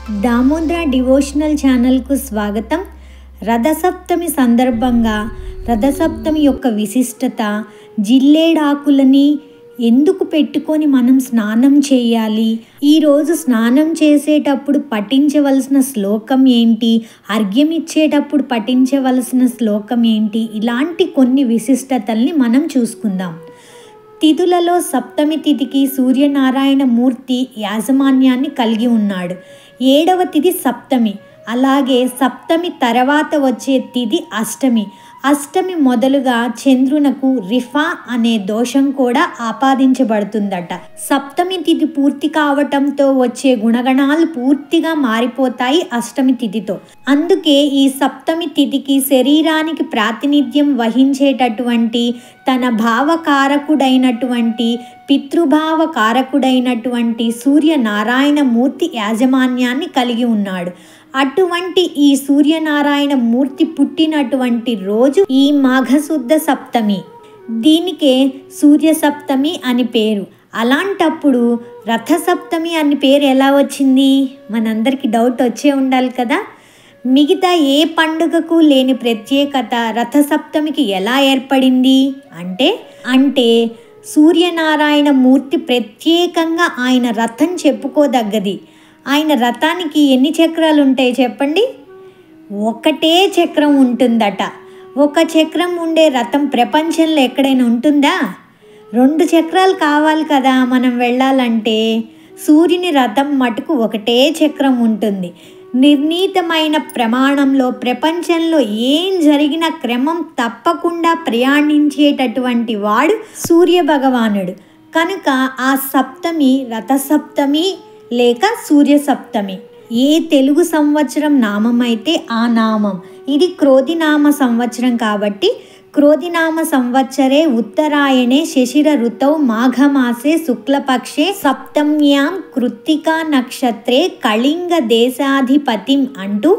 Damodara devotional ఛానల్కు స్వాగతం. రథసప్తమి సందర్భంగా రథసప్తమి యొక్క విశిష్టత, జిల్లేడాకులని ఎందుకు పెట్టుకొని మనం స్నానం చేయాలి, ఈరోజు స్నానం చేసేటప్పుడు పఠించవలసిన శ్లోకం ఏంటి, అర్ఘ్యం ఇచ్చేటప్పుడు పఠించవలసిన శ్లోకం ఏంటి, ఇలాంటి కొన్ని విశిష్టతల్ని మనం చూసుకుందాం. తిథులలో సప్తమి తిథికి సూర్యనారాయణ మూర్తి యాజమాన్యాన్ని కలిగి ఉన్నాడు. 7వ తిథి సప్తమి, అలాగే సప్తమి తర్వాత వచ్చే తిథి అష్టమి. అష్టమి మొదలుగా చంద్రునకు రిఫా అనే దోషం కూడా ఆపాదించబడుతుందట. సప్తమి తిథి పూర్తి కావటంతో వచ్చే గుణగణాలు పూర్తిగా మారిపోతాయి అష్టమి తిథితో. అందుకే ఈ సప్తమి తిథికి శరీరానికి ప్రాతినిధ్యం వహించేటటువంటి తన భావకారకుడైనటువంటి పితృభావకారకుడైనటువంటి సూర్యనారాయణ మూర్తి యాజమాన్యాన్ని కలిగి ఉన్నాడు. అటువంటి ఈ సూర్యనారాయణ మూర్తి పుట్టినటువంటి రోజు ఈ మాఘశుద్ధ సప్తమి. దీనికే సూర్య సప్తమి అని పేరు. అలాంటప్పుడు రథసప్తమి అని పేరు ఎలా వచ్చింది? మనందరికీ డౌట్ వచ్చే ఉండాలి కదా. మిగతా ఏ పండుగకు లేని ప్రత్యేకత రథసప్తమికి ఎలా ఏర్పడింది అంటే సూర్యనారాయణ మూర్తి ప్రత్యేకంగా ఆయన రథం చెప్పుకోదగ్గది. ఆయన రథానికి ఎన్ని చక్రాలు ఉంటాయి చెప్పండి? ఒకటే చక్రం ఉంటుందట. ఒక చక్రం ఉండే రథం ప్రపంచంలో ఎక్కడైనా ఉంటుందా? 2 చక్రాలు కావాలి కదా మనం వెళ్ళాలంటే. సూర్యుని రథం మటుకు ఒకటే చక్రం ఉంటుంది. నిర్ణీతమైన ప్రమాణంలో ప్రపంచంలో ఏం జరిగిన క్రమం తప్పకుండా ప్రయాణించేటటువంటి వాడు సూర్య భగవానుడు. కనుక ఆ సప్తమి రథసప్తమి లేక సూర్య సప్తమి. ఏ తెలుగు సంవత్సరం నామం అయితే ఆ నామం. ఇది క్రోధినామ సంవత్సరం కాబట్టి క్రోధినామ సంవత్సరే ఉత్తరాయణే శశిర ఋతౌ మాఘమాసే శుక్లపక్షే సప్తమ్యాం కృత్తికా నక్షత్రే కళింగ దేశాధిపతిం అంటూ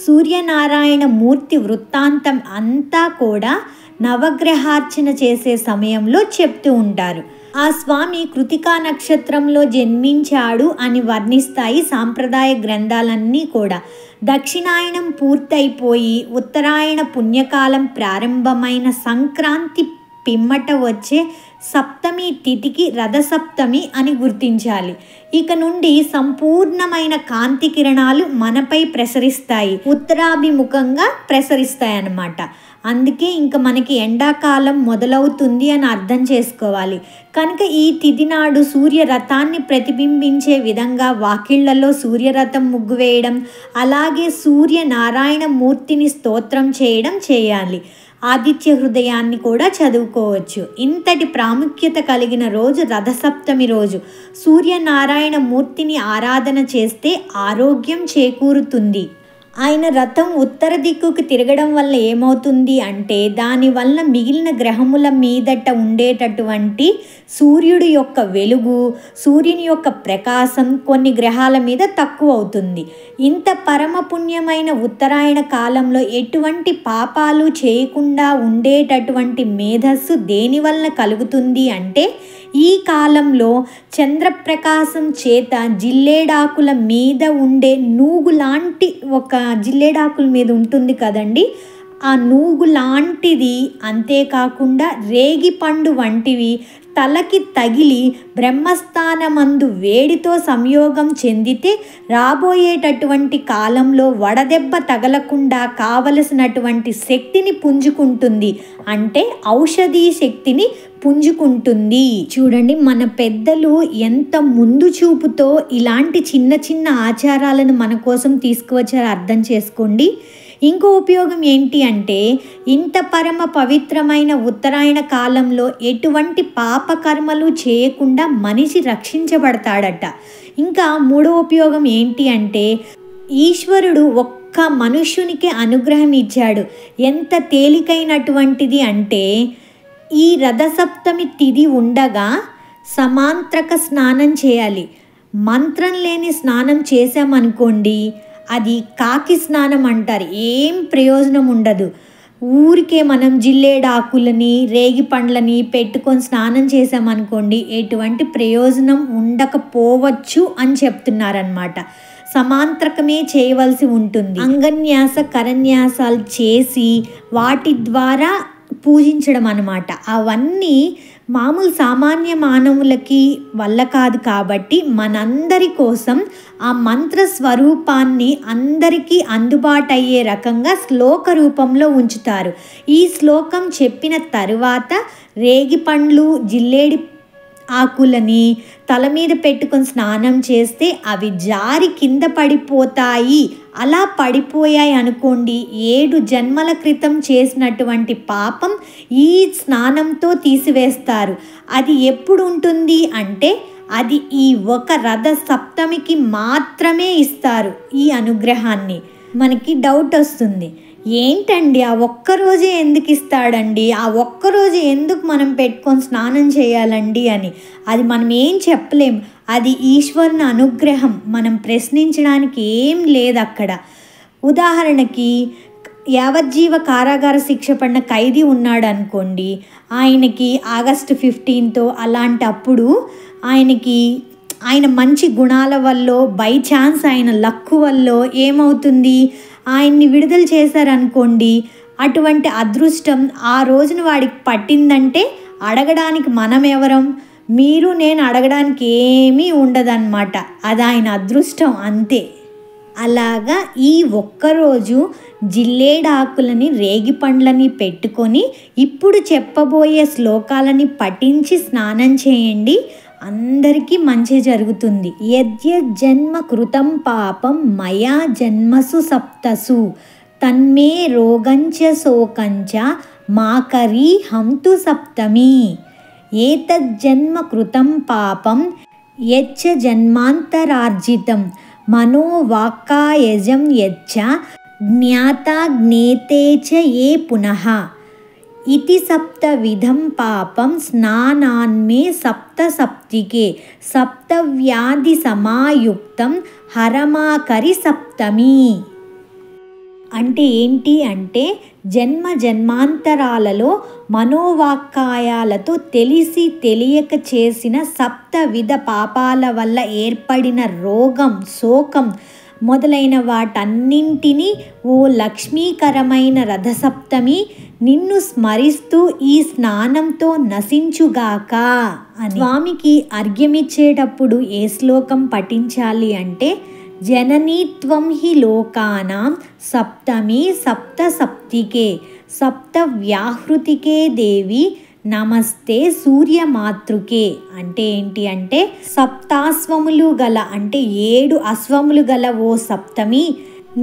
సూర్యనారాయణ మూర్తి వృత్తాంతం అంతా కూడా నవగ్రహార్చన చేసే సమయంలో చెప్తూ ఉంటారు. ఆ స్వామి కృతికా నక్షత్రంలో జన్మించాడు అని వర్ణిస్తాయి సాంప్రదాయ గ్రంథాలన్నీ కూడా. దక్షిణాయనం పూర్తయిపోయి ఉత్తరాయణ పుణ్యకాలం ప్రారంభమైన సంక్రాంతి పిమ్మట వచ్చే సప్తమి తిథికి రథసప్తమి అని గుర్తించాలి. ఇక నుండి సంపూర్ణమైన కాంతి కిరణాలు మనపై ప్రసరిస్తాయి, ఉత్తరాభిముఖంగా ప్రసరిస్తాయి అన్నమాట. అందుకే ఇంకా మనకి ఎండాకాలం మొదలవుతుంది అని అర్థం చేసుకోవాలి. కనుక ఈ తిథి నాడు సూర్యరథాన్ని ప్రతిబింబించే విధంగా వాకిళ్లలో సూర్యరథం ముగ్గు వేయడం, అలాగే సూర్యనారాయణ మూర్తిని స్తోత్రం చేయడం చేయాలి. ఆదిత్య హృదయాన్ని కూడా చదువుకోవచ్చు. ఇంతటి ప్రాముఖ్యత కలిగిన రోజు రథసప్తమి రోజు. సూర్యనారాయణ మూర్తిని ఆరాధన చేస్తే ఆరోగ్యం చేకూరుతుంది. ఆయన రథం ఉత్తర దిక్కుకు తిరగడం వల్ల ఏమవుతుంది అంటే దానివల్ల మిగిలిన గ్రహముల మీదట ఉండేటటువంటి సూర్యుడి యొక్క వెలుగు, సూర్యుని యొక్క ప్రకాశం కొన్ని గ్రహాల మీద తక్కువ అవుతుంది. ఇంత పరమ పుణ్యమైన ఉత్తరాయణ కాలంలో ఎటువంటి పాపాలు చేయకుండా ఉండేటటువంటి మేధస్సు దేనివల్ల కలుగుతుంది అంటే ఈ కాలంలో చంద్రప్రకాశం చేత జిల్లేడాకుల మీద ఉండే నూగు లాంటి ఒక జిల్లేడాకుల మీద ఉంటుంది కదండి, ఆ నూగు లాంటిది, అంతేకాకుండా రేగి పండు వంటివి తలకి తగిలి బ్రహ్మస్థానమందు వేడితో సంయోగం చెందితే రాబోయేటటువంటి కాలంలో వడదెబ్బ తగలకుండా కావలసినటువంటి శక్తిని పుంజుకుంటుంది. అంటే ఔషధీ శక్తిని పుంజుకుంటుంది. చూడండి, మన పెద్దలు ఎంత ముందు చూపుతో ఇలాంటి చిన్న చిన్న ఆచారాలను మన కోసం తీసుకువచ్చారో అర్థం చేసుకోండి. ఇంకో ఉపయోగం ఏంటి అంటే ఇంత పరమ పవిత్రమైన ఉత్తరాయణ కాలంలో ఎటువంటి పాపకర్మలు చేయకుండా మనిషి రక్షించబడతాడట. ఇంకా 3వ ఉపయోగం ఏంటి అంటే ఈశ్వరుడు ఒక్క మనుష్యునికి అనుగ్రహం ఇచ్చాడు. ఎంత తేలికైనటువంటిది అంటే ఈ రథసప్తమి తిథి ఉండగా సమాంత్రక స్నానం చేయాలి. మంత్రం లేని స్నానం చేసామనుకోండి, అది కాకి స్నానం అంటారు. ఏం ప్రయోజనం ఉండదు. ఊరికే మనం జిల్లేడాకులని రేగి పండ్లని పెట్టుకొని స్నానం చేసామనుకోండి ఎటువంటి ప్రయోజనం ఉండకపోవచ్చు అని చెప్తున్నారనమాట. సమాంత్రకమే చేయవలసి ఉంటుంది. అంగన్యాస కరన్యాసాలు చేసి వాటి ద్వారా పూజించడం అన్నమాట. అవన్నీ మామూలు సామాన్య మానవులకి వల్ల కాదు కాబట్టి మనందరి కోసం ఆ మంత్ర స్వరూపాన్ని అందరికీ అందుబాటు అయ్యే రకంగా శ్లోక రూపంలో ఉంచుతారు. ఈ శ్లోకం చెప్పిన తరువాత రేగి పండ్లు జిల్లేడి ఆకులని తల మీద పెట్టుకొని స్నానం చేస్తే అవి జారి కింద పడిపోతాయి. అలా పడిపోయాయి అనుకోండి, 7 జన్మల క్రితం చేసినటువంటి పాపం ఈ స్నానంతో తీసివేస్తారు. అది ఎప్పుడు ఉంటుంది అంటే అది ఈ ఒక రథ సప్తమికి మాత్రమే ఇస్తారు ఈ అనుగ్రహాన్ని. మనకి డౌట్ వస్తుంది, ఏంటండి ఆ ఒక్కరోజే ఎందుకు ఇస్తాడండి, ఆ ఒక్కరోజు ఎందుకు మనం పెట్టుకొని స్నానం చేయాలండి అని. అది మనం ఏం చెప్పలేం, అది ఈశ్వరుని అనుగ్రహం, మనం ప్రశ్నించడానికి ఏం లేదు అక్కడ. ఉదాహరణకి యావజ్జీవ కారాగార శిక్ష పడిన ఖైదీ ఉన్నాడు అనుకోండి, ఆయనకి ఆగస్టు 15 అలాంటప్పుడు ఆయన మంచి గుణాల వల్ల బై ఛాన్స్ ఆయన లక్కు వల్ల ఏమవుతుంది, ఆయన్ని విడుదల చేశారనుకోండి, అటువంటి అదృష్టం ఆ రోజున వాడికి పట్టిందంటే అడగడానికి మనం ఎవరం, మీరు నేను అడగడానికి ఏమీ ఉండదన్నమాట. అది ఆయన అదృష్టం అంతే. అలాగా ఈ ఒక్కరోజు జిల్లేడాకులని రేగి పండ్లని పెట్టుకొని ఇప్పుడు చెప్పబోయే శ్లోకాలని పఠించి స్నానం చేయండి, అందరికీ మంచి జరుగుతుంది. యద్యజ్జన్మ కృతం పాపం మయా జన్మసు సప్తసు తన్మే రోగంచ శోకంచ మాకరీ హంతు సప్తమి. ఏతజ్జన్మ కృతం పాపం యచ్చ జన్మాంతరార్జితం మనోవాక్కాయజం యచ్చ జ్ఞాతా జ్ఞేతే చ ఏ పునః ఇతి సప్తవిధం పాపం స్నానాన్మే సప్తసప్తికే సప్తవ్యాధి సమాయుక్తం హరమాకరి సప్తమి. అంటే ఏంటి అంటే జన్మ జన్మాంతరాలలో మనోవాక్కాయాలతో తెలిసి తెలియక చేసిన సప్తవిధ పాపాల వల్ల ఏర్పడిన రోగం, శోకం మొదలైన వాటన్నింటినీ ఓ లక్ష్మీకరమైన రథసప్తమి నిన్ను స్మరిస్తూ ఈ స్నానంతో నశించుగాక అని. స్వామికి అర్ఘ్యమిచ్చేటప్పుడు ఏ శ్లోకం పఠించాలి అంటే జననీత్వం హి లోకానాం సప్తమి సప్తసప్తికే సప్తవ్యాహృతికే దేవి నమస్తే సూర్యమాతృకే. అంటే ఏంటి అంటే సప్తాశ్వములు గల అంటే 7 అశ్వములు గల ఓ సప్తమి,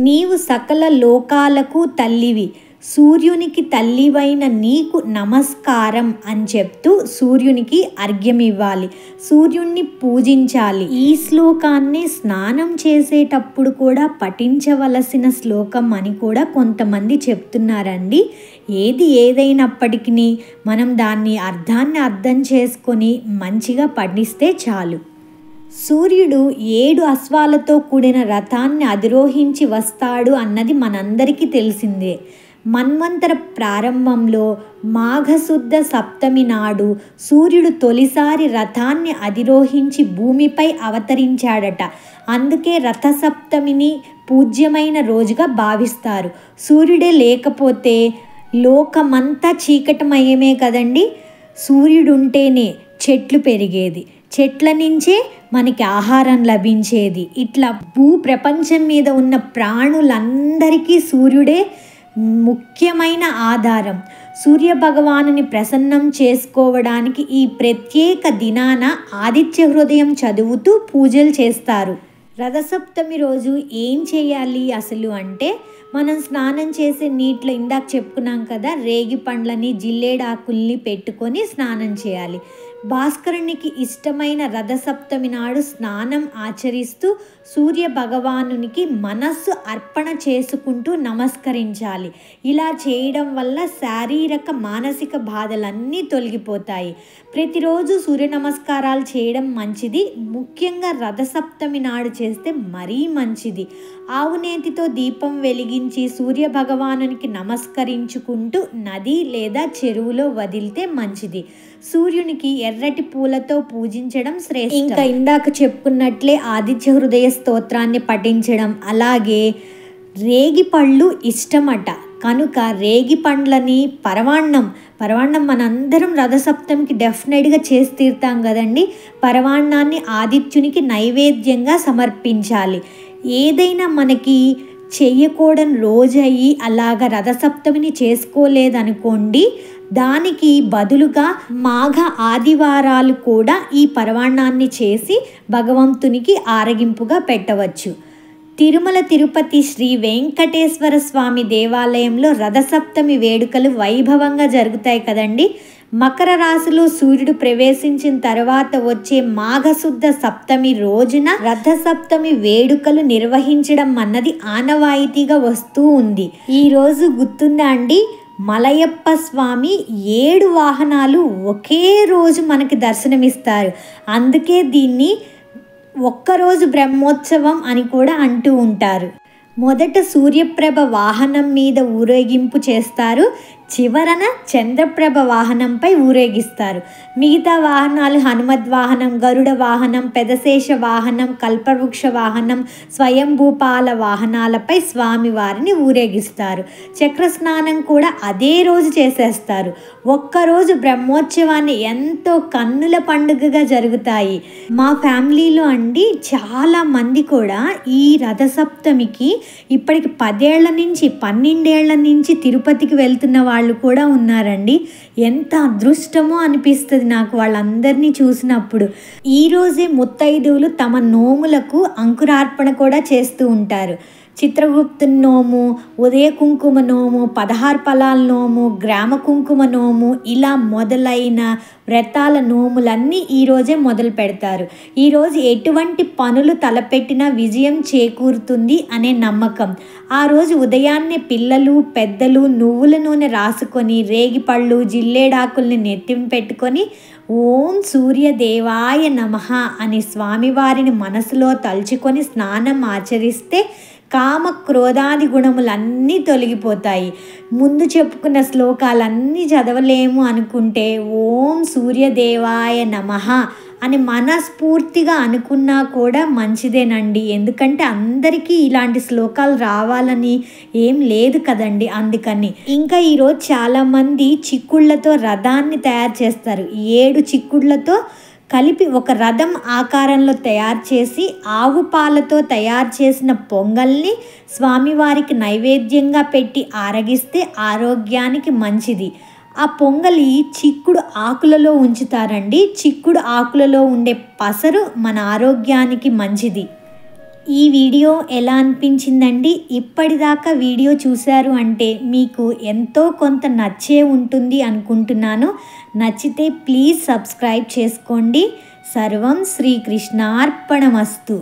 నీవు సకల లోకాలకు తల్లివి, సూర్యునికి తల్లివైన నీకు నమస్కారం అని చెప్తూ సూర్యునికి అర్ఘ్యం ఇవ్వాలి, సూర్యుణ్ణి పూజించాలి. ఈ శ్లోకాన్ని స్నానం చేసేటప్పుడు కూడా పఠించవలసిన శ్లోకం అని కూడా కొంతమంది చెప్తున్నారండి. ఏది ఏదైనప్పటికీ మనం దాన్ని అర్థాన్ని అర్థం చేసుకొని మంచిగా పఠిస్తే చాలు. సూర్యుడు 7 అశ్వాలతో కూడిన రథాన్ని అధిరోహించి వస్తాడు అన్నది మనందరికీ తెలిసిందే. మన్వంతర ప్రారంభంలో మాఘశుద్ధ సప్తమి నాడు సూర్యుడు తొలిసారి రథాన్ని అధిరోహించి భూమిపై అవతరించాడట. అందుకే రథసప్తమిని పూజ్యమైన రోజుగా భావిస్తారు. సూర్యుడే లేకపోతే లోకమంతా చీకటమయమే కదండి. సూర్యుడుంటేనే చెట్లు పెరిగేది, చెట్ల నుంచే మనకి ఆహారం లభించేది. ఇట్లా భూ ప్రపంచం మీద ఉన్న ప్రాణులందరికీ సూర్యుడే ముఖ్యమైన ఆధారం. సూర్య భగవానుని ప్రసన్నం చేసుకోవడానికి ఈ ప్రత్యేక దినాన ఆదిత్య హృదయం చదువుతూ పూజలు చేస్తారు. రథసప్తమి రోజు ఏం చేయాలి అసలు అంటే మనం స్నానం చేసే నీటిలో ఇందాక చెప్పుకున్నాం కదా, రేగి పండ్లని జిల్లేడాకుల్ని పెట్టుకొని స్నానం చేయాలి. భాస్కరునికి ఇష్టమైన రథసప్తమి నాడు స్నానం ఆచరిస్తూ సూర్య భగవానునికి మనస్సు అర్పణ చేసుకుంటూ నమస్కరించాలి. ఇలా చేయడం వల్ల శారీరక మానసిక బాధలన్నీ తొలగిపోతాయి. ప్రతిరోజు సూర్య నమస్కారాలు చేయడం మంచిది, ముఖ్యంగా రథసప్తమి నాడు చేస్తే మరీ మంచిది. ఆవునేతితో దీపం వెలిగించి సూర్య భగవానునికి నమస్కరించుకుంటూ నది లేదా చెరువులో వదిలితే మంచిది. సూర్యునికి ఎర్రటి పూలతో పూజించడం శ్రేష్టం. ఇంకా ఇందాక చెప్పుకున్నట్లే ఆదిత్య హృదయ స్తోత్రాన్ని పఠించడం, అలాగే రేగి పళ్ళు ఇష్టమట కనుక రేగి పండ్లని పరవాన్నం మనందరం రథసప్తమికి డెఫినెట్గా చేసి తీరుతాం కదండి. పరవాన్నాన్ని ఆదిత్యునికి నైవేద్యంగా సమర్పించాలి. ఏదైనా మనకి చెయ్యకూడని రోజయ్యి అలాగ రథసప్తమిని చేసుకోలేదనుకోండి, దానికి బదులుగా మాఘ ఆదివారాలు కూడా ఈ పరవాన్నాన్ని చేసి భగవంతునికి ఆరగింపుగా పెట్టవచ్చు. తిరుమల తిరుపతి శ్రీ వెంకటేశ్వర స్వామి దేవాలయంలో రథసప్తమి వేడుకలు వైభవంగా జరుగుతాయి కదండి. మకర రాశిలో సూర్యుడు ప్రవేశించిన తర్వాత వచ్చే మాఘశుద్ధ సప్తమి రోజున రథసప్తమి వేడుకలు నిర్వహించడం అన్నది ఆనవాయితీగా వస్తూ ఉంది. ఈరోజు గుర్తుందా అండి, మలయప్ప స్వామి 7 వాహనాలు ఒకే రోజు మనకి దర్శనమిస్తారు. అందుకే దీన్ని ఒక్కరోజు బ్రహ్మోత్సవం అని కూడా అంటూ ఉంటారు. మొదట సూర్యప్రభ వాహనం మీద ఊరేగింపు చేస్తారు, చివరన చంద్రప్రభ వాహనంపై ఊరేగిస్తారు. మిగతా వాహనాలు హనుమద్వాహనం, గరుడ వాహనం, పెదశేష వాహనం, కల్పవృక్ష వాహనం, స్వయంభూపాల వాహనాలపై స్వామివారిని ఊరేగిస్తారు. చక్రస్నానం కూడా అదే రోజు చేసేస్తారు. ఒక్కరోజు బ్రహ్మోత్సవాన్ని ఎంతో కన్నుల పండుగగా జరుగుతాయి. మా ఫ్యామిలీలో అండి చాలామంది కూడా ఈ రథసప్తమికి ఇప్పటికి 10 ఏళ్ల నుంచి 12 ఏళ్ల నుంచి తిరుపతికి వెళ్తున్న వాళ్ళు కూడా ఉన్నారండి. ఎంత అదృష్టమో అనిపిస్తుంది నాకు వాళ్ళందరినీ చూసినప్పుడు. ఈరోజే ముత్తైదువులు తమ నోములకు అంకురార్పణ కూడా చేస్తూ ఉంటారు. చిత్రగుప్త నోము, ఉదయ కుంకుమ నోము, 16 ఫలాల నోము, గ్రామ కుంకుమ నోము, ఇలా మొదలైన వ్రతాల నోములన్నీ ఈరోజే మొదలు పెడతారు. ఈరోజు ఎటువంటి పనులు తలపెట్టినా విజయం చేకూరుతుంది అనే నమ్మకం. ఆ రోజు ఉదయాన్నే పిల్లలు పెద్దలు నువ్వుల నూనె రాసుకొని రేగిపళ్ళు జిల్లేడాకుల్ని నెత్తిన పెట్టుకొని ఓం సూర్యదేవాయ నమః అని స్వామివారిని మనసులో తలుచుకొని స్నానం ఆచరిస్తే కామ క్రోధాది గుణములన్నీ తొలగిపోతాయి. ముందు చెప్పుకున్న శ్లోకాలన్నీ చదవలేము అనుకుంటే ఓం సూర్యదేవాయ నమః అని మనస్ఫూర్తిగా అనుకున్నా కూడా మంచిదేనండి. ఎందుకంటే అందరికీ ఇలాంటి శ్లోకాలు రావాలని ఏం లేదు కదండి. అందుకని ఇంకా ఈరోజు చాలామంది చిక్కుళ్ళతో రథాన్ని తయారు చేస్తారు. 7 చిక్కుళ్ళతో కలిపి ఒక రథం ఆకారంలో తయారు చేసి ఆవు పాలతో తయారు చేసిన పొంగల్ని స్వామివారికి నైవేద్యంగా పెట్టి ఆరగిస్తే ఆరోగ్యానికి మంచిది. ఆ పొంగలి చిక్కుడు ఆకులలో ఉంచుతారండి. చిక్కుడు ఆకులలో ఉండే పసరు మన ఆరోగ్యానికి మంచిది. ఈ వీడియో ఎలా అనిపించిందండి? ఇప్పటిదాకా వీడియో చూశారు అంటే మీకు ఎంతో కొంత నచ్చే ఉంటుంది అనుకుంటున్నాను. నచ్చితే ప్లీజ్ సబ్స్క్రైబ్ చేసుకోండి. సర్వం శ్రీకృష్ణార్పణమస్తు.